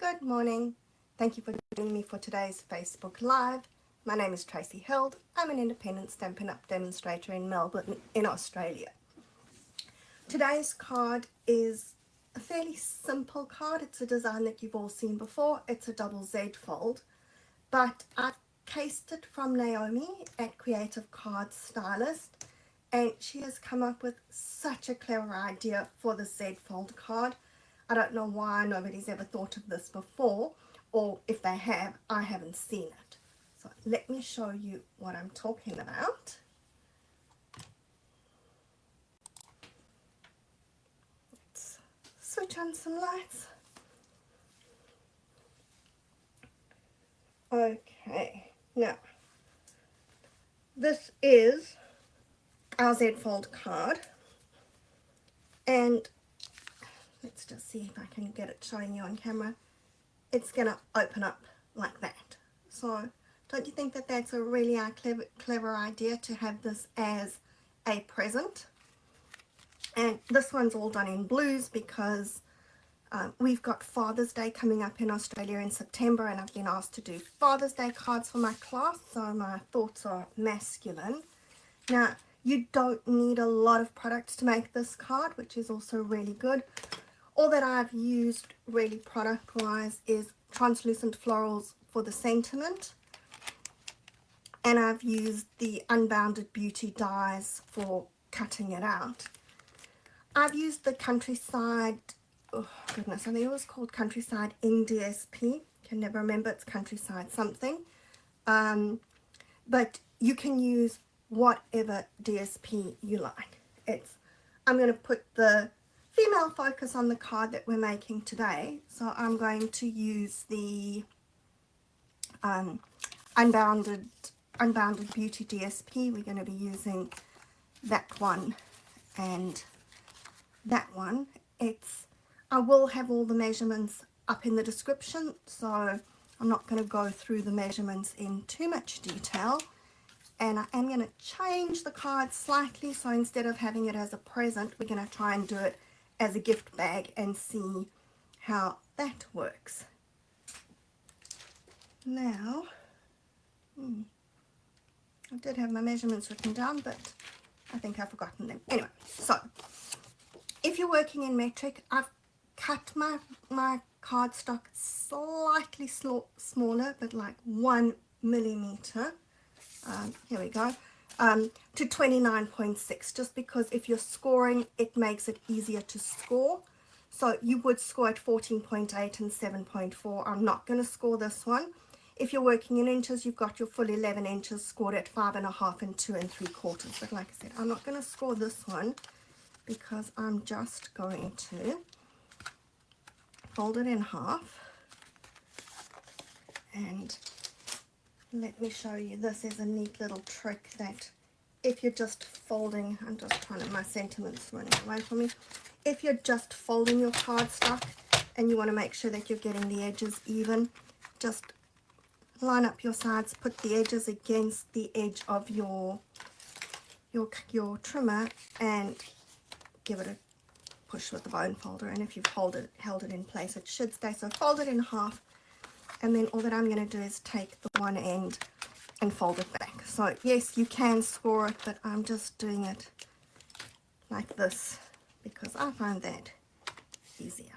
Good morning. Thank you for joining me for today's Facebook Live. My name is Tracy Hild. I'm an independent Stampin' Up! Demonstrator in Melbourne, in Australia. Today's card is a fairly simple card. It's a design that you've all seen before. It's a double Z fold, but I've cased it from Naomi at Creative Card Stylist, and she has come up with such a clever idea for the Z fold card. I don't know why nobody's ever thought of this before, or if they have, I haven't seen it. So let me show you what I'm talking about. Let's switch on some lights. Okay, now this is our Z fold card, and let's just see if I can get it showing you on camera. It's gonna open up like that. So don't you think that that's a really clever idea to have this as a present? And this one's all done in blues because we've got Father's Day coming up in Australia in September, and I've been asked to do Father's Day cards for my class, so my thoughts are masculine. Now, you don't need a lot of products to make this card, which is also really good. All that I've used really product-wise is translucent florals for the sentiment, and I've used the Unbounded Beauty dies for cutting it out. I've used the Countryside, oh goodness, I think it was called Countryside in DSP. Can never remember, it's Countryside something. But you can use whatever DSP you like. I'm going to put the female focus on the card that we're making today. So I'm going to use the Unbounded Beauty DSP. We're going to be using that one and that one. I will have all the measurements up in the description, so I'm not going to go through the measurements in too much detail. And I am going to change the card slightly, so instead of having it as a present, we're going to try and do it as a gift bag and see how that works. Now, I did have my measurements written down, but I think I've forgotten them. Anyway, so if you're working in metric, I've cut my cardstock slightly smaller, but like 1 millimeter. Here we go, to 29.6, just because if you're scoring, it makes it easier to score. So you would score at 14.8 and 7.4. I'm not going to score this one. If you're working in inches, you've got your full 11 inches scored at 5.5 and 2 3/4. But like I said, I'm not going to score this one because I'm just going to fold it in half. And let me show you, this is a neat little trick that if you're just folding, I'm just trying to, my sentiment's running away from me. If you're just folding your cardstock and you want to make sure that you're getting the edges even, just line up your sides, put the edges against the edge of your trimmer and give it a push with the bone folder, and if you've held it in place, it should stay. So fold it in half, and then all that I'm going to do is take the one end and fold it back. So yes, you can score it, but I'm just doing it like this because I find that easier.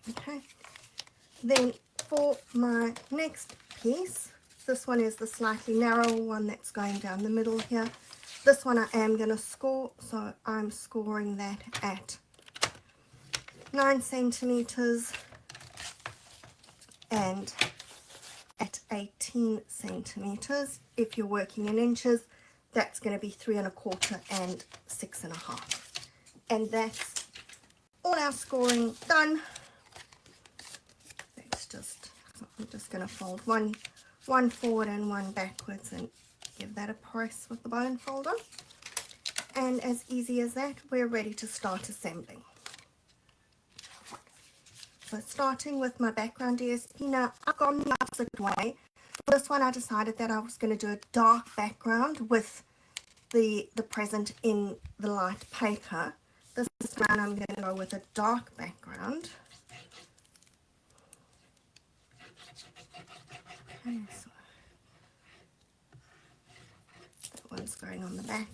Okay, then for my next piece, this one is the slightly narrower one that's going down the middle here. This one I am going to score, so I'm scoring that at 9 centimeters and at 18 centimeters. If you're working in inches, that's going to be 3 1/4 and 6 1/2. And that's all our scoring done. I'm just going to fold one forward and one backwards and give that a press with the bone folder. And as easy as that, we're ready to start assembling. So starting with my background DSP, now I've gone the opposite way. For this one, I decided that I was going to do a dark background with the present in the light paper. This time I'm going to go with a dark background. Okay, so that one's going on the back.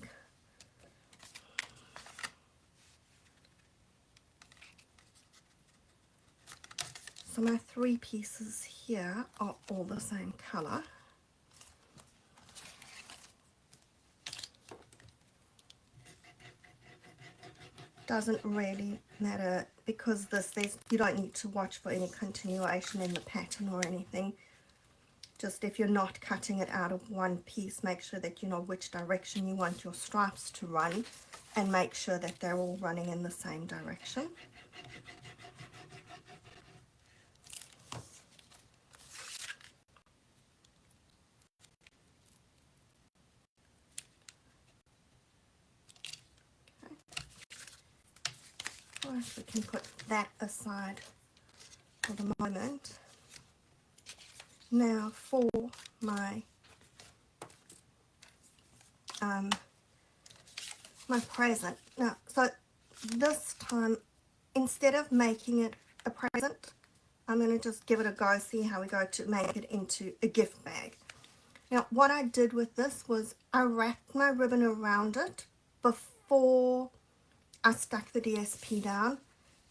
So my 3 pieces here are all the same color. Doesn't really matter because you don't need to watch for any continuation in the pattern or anything. Just if you're not cutting it out of one piece, make sure that you know which direction you want your stripes to run, and make sure that they're all running in the same direction. Right, we can put that aside for the moment. Now for my my present. Now, so this time, instead of making it a present, I'm going to just give it a go, see how we go to make it into a gift bag. Now, what I did with this was I wrapped my ribbon around it before I stuck the DSP down,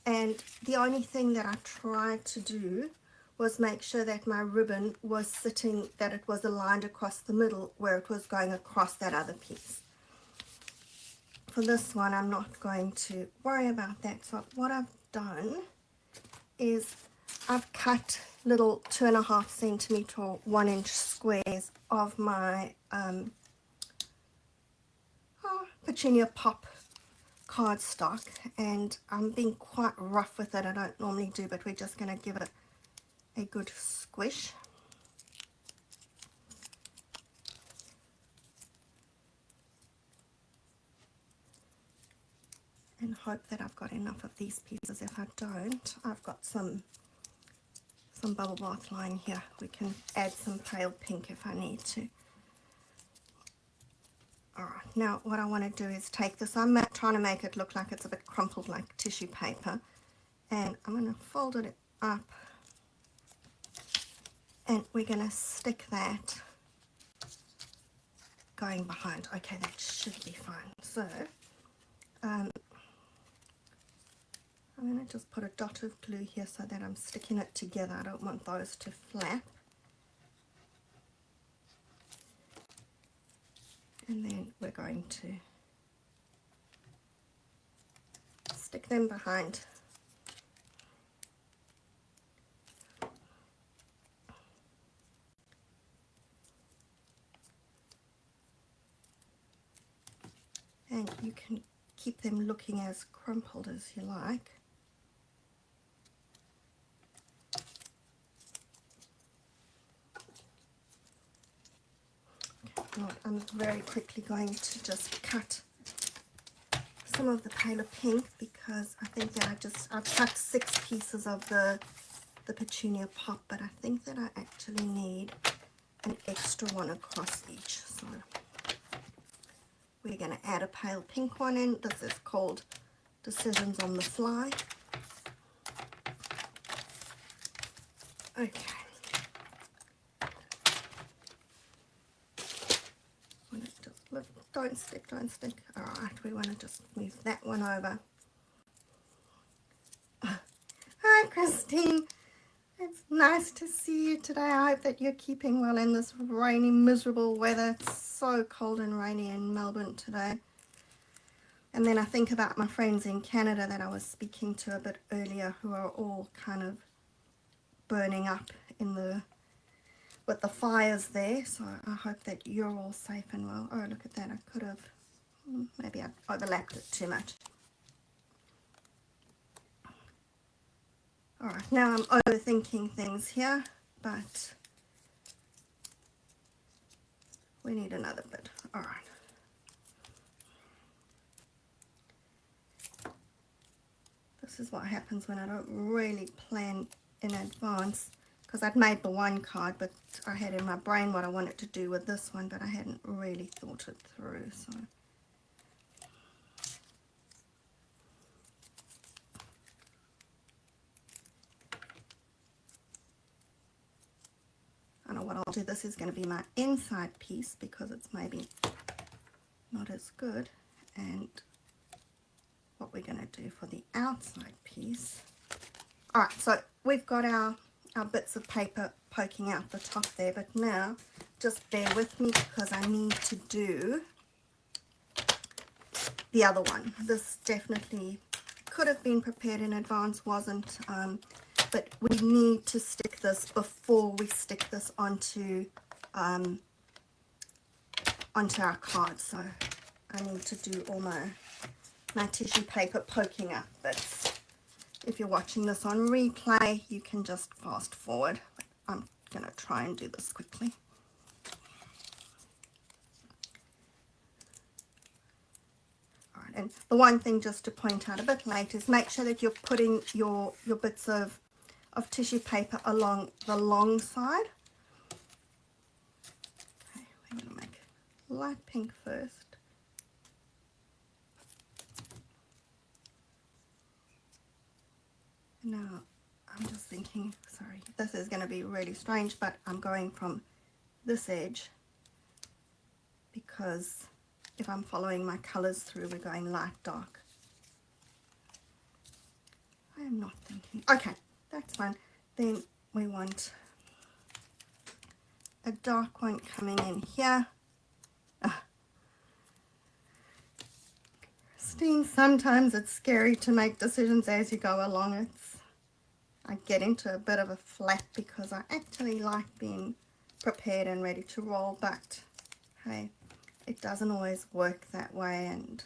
and the only thing that I tried to do was make sure that my ribbon was sitting, that it was aligned across the middle where it was going across that other piece. For this one, I'm not going to worry about that. So what I've done is I've cut little 2.5 centimeter or 1 inch squares of my Petunia Pop cardstock, and I'm being quite rough with it. I don't normally do, but we're just going to give it a good squish. And hope that I've got enough of these pieces. If I don't, I've got some bubble bath line here. We can add some pale pink if I need to. Alright, now what I want to do is take this, I'm trying to make it look like it's a bit crumpled like tissue paper, and I'm going to fold it up, and we're going to stick that going behind. Okay, that should be fine. So I'm going to just put a dot of glue here so that I'm sticking it together. I don't want those to flap. And then we're going to stick them behind. And you can keep them looking as crumpled as you like. I'm very quickly going to just cut some of the paler pink because I think that I've cut 6 pieces of the Petunia Pop, but I think that I actually need an extra one across each. So we're going to add a pale pink one in. This is called Decisions on the Fly. Okay. Don't stick. Alright, we want to just move that one over. Hi Christine, it's nice to see you today. I hope that you're keeping well in this rainy, miserable weather. It's so cold and rainy in Melbourne today. And then I think about my friends in Canada that I was speaking to a bit earlier, who are all kind of burning up with the fires there. So I hope that you're all safe and well. Oh, look at that. I could have, maybe I overlapped it too much. Alright, now I'm overthinking things here, but we need another bit. Alright. This is what happens when I don't really plan in advance, because I'd made the one card, but I had in my brain what I wanted to do with this one, but I hadn't really thought it through. So and know what I'll do. This is going to be my inside piece because it's maybe not as good. And what we're going to do for the outside piece. Alright, so we've got our bits of paper poking out the top there, but now just bear with me because I need to do the other one. This definitely could have been prepared in advance, wasn't, but we need to stick this before we stick this onto our card. So I need to do all my tissue paper poking up bits. If you're watching this on replay, you can just fast forward. I'm going to try and do this quickly. All right, and the one thing just to point out a bit later is make sure that you're putting your bits of tissue paper along the long side. Okay, we're going to make light pink first. Now, I'm just thinking, sorry, this is going to be really strange, but I'm going from this edge because if I'm following my colors through, we're going light, dark. I am not thinking. Okay, that's fine. Then we want a dark one coming in here. Christine, sometimes it's scary to make decisions as you go along. I get into a bit of a flat because I actually like being prepared and ready to roll, but hey, it doesn't always work that way, and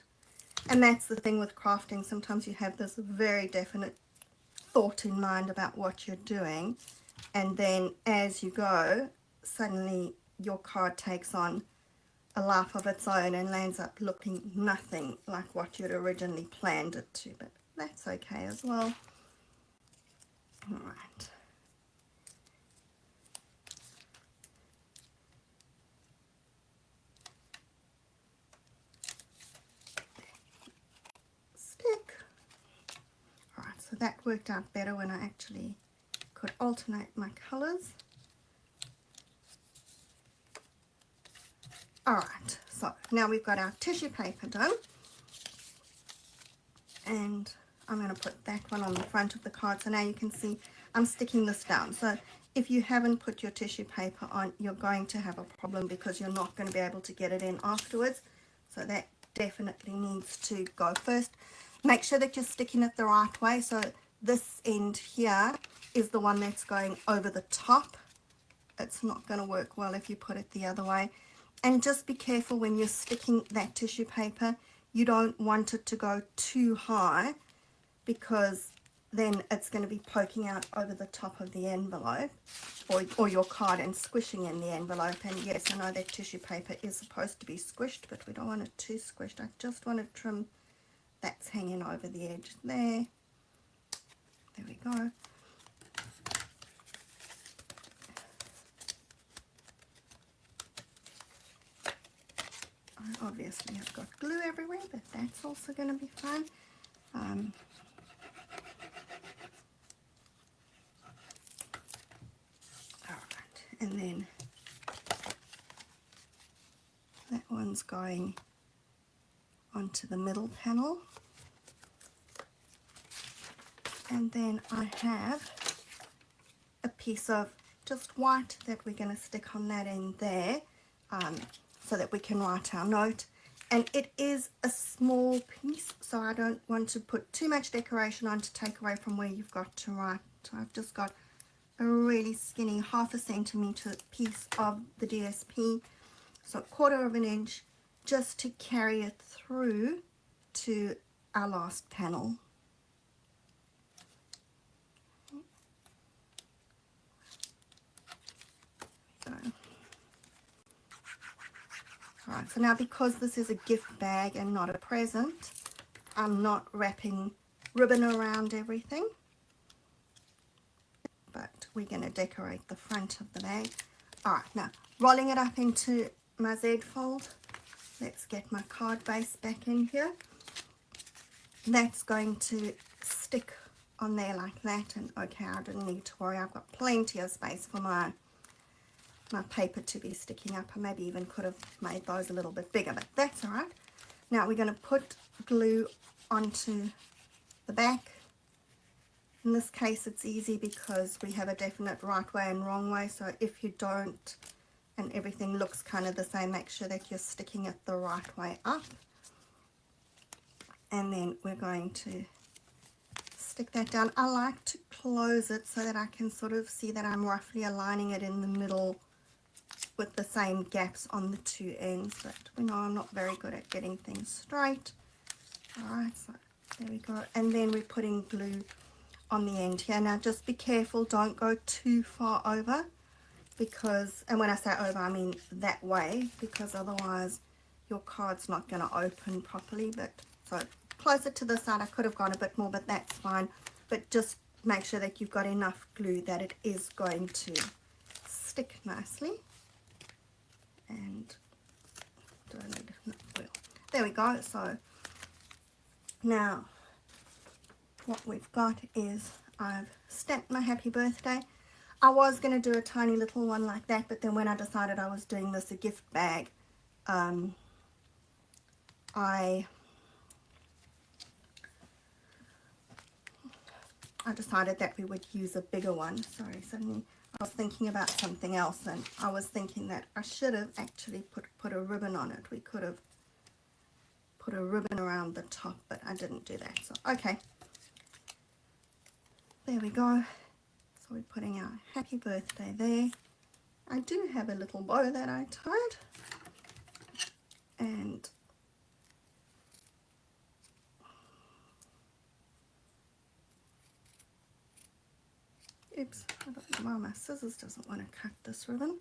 that's the thing with crafting. Sometimes you have this very definite thought in mind about what you're doing, and then as you go, suddenly your card takes on a life of its own and lands up looking nothing like what you'd originally planned it to, but that's okay as well. All right. Stick. All right, so that worked out better when I actually could alternate my colors. All right, so now we've got our tissue paper done, and I'm going to put that one on the front of the card. So now you can see I'm sticking this down. So if you haven't put your tissue paper on, you're going to have a problem because you're not going to be able to get it in afterwards. So that definitely needs to go first. Make sure that you're sticking it the right way. So this end here is the one that's going over the top. It's not going to work well if you put it the other way. And just be careful when you're sticking that tissue paper. You don't want it to go too high because then it's going to be poking out over the top of the envelope or your card and squishing in the envelope. And yes, I know that tissue paper is supposed to be squished, but we don't want it too squished. I just want to trim that's hanging over the edge there. There we go. I obviously have got glue everywhere, but that's also going to be fine. Alright, and then that one's going onto the middle panel. And then I have a piece of just white that we're going to stick on that end there, so that we can write our note. And it is a small piece, so I don't want to put too much decoration on to take away from where you've got to write. So I've just got a really skinny 1/2 centimeter piece of the DSP, so 1/4 of an inch, just to carry it through to our last panel. Alright, so now because this is a gift bag and not a present, I'm not wrapping ribbon around everything, but we're going to decorate the front of the bag. Alright, now rolling it up into my Z fold, let's get my card base back in here. That's going to stick on there like that, and okay, I didn't need to worry, I've got plenty of space for my my paper to be sticking up. I maybe even could have made those a little bit bigger, but that's all right. Now we're going to put glue onto the back. In this case it's easy because we have a definite right way and wrong way, so if you don't and everything looks kind of the same, make sure that you're sticking it the right way up. And then we're going to stick that down. I like to close it so that I can sort of see that I'm roughly aligning it in the middle with the same gaps on the two ends, but we know I'm not very good at getting things straight. Alright, so there we go. And then we're putting glue on the end here. Now just be careful, don't go too far over, because, and when I say over I mean that way, because otherwise your card's not going to open properly. But so closer to the side, I could have gone a bit more, but that's fine. But just make sure that you've got enough glue that it is going to stick nicely. And do I need oil? There we go. So now what we've got is I've stamped my happy birthday. I was going to do a tiny little one like that, but then when I decided I was doing this a gift bag, I decided that we would use a bigger one. Sorry, suddenly I was thinking about something else, and I was thinking that I should have actually put a ribbon on it. We could have put a ribbon around the top, but I didn't do that. So okay, there we go. So we're putting our happy birthday there. I do have a little bow that I tied, and oops, I don't know why my scissors doesn't want to cut this ribbon.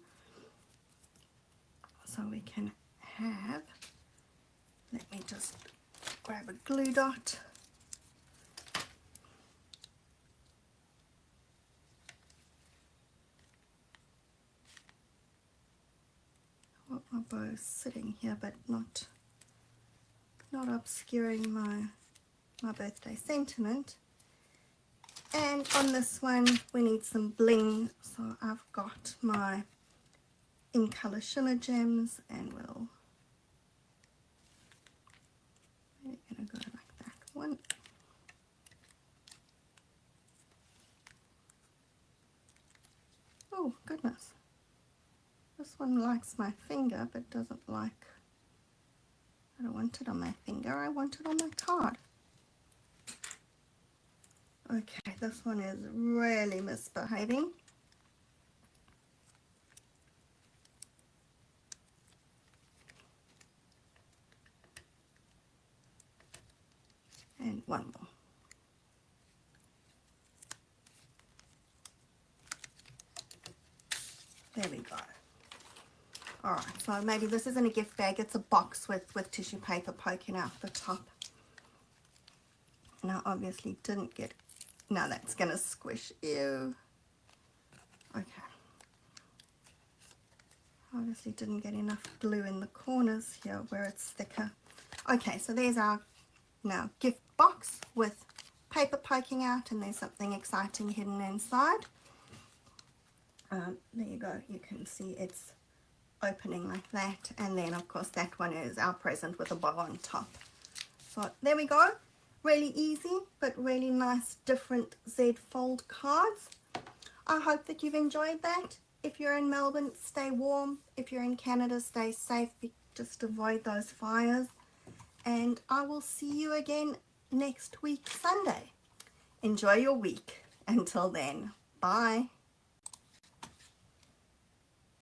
So we can have, let me just grab a glue dot. I want my bow sitting here but not obscuring my birthday sentiment. And on this one we need some bling, so I've got my In Colour Shimmer Gems, and we're going to go like that one. Oh goodness, this one likes my finger but doesn't like, I don't want it on my finger, I want it on my card. Okay, this one is really misbehaving. And one more. There we go. Alright, so maybe this isn't a gift bag, it's a box with tissue paper poking out the top. And I obviously didn't get, now that's going to squish, ew. Okay. Obviously didn't get enough glue in the corners here where it's thicker. Okay, so there's our now gift box with paper poking out, and there's something exciting hidden inside. There you go, you can see it's opening like that, and then of course that one is our present with a bow on top. So there we go, really easy but really nice different Z fold cards. I hope that you've enjoyed that. If you're in Melbourne, stay warm. If you're in Canada, stay safe, just avoid those fires, and I will see you again next week Sunday. Enjoy your week. Until then, bye.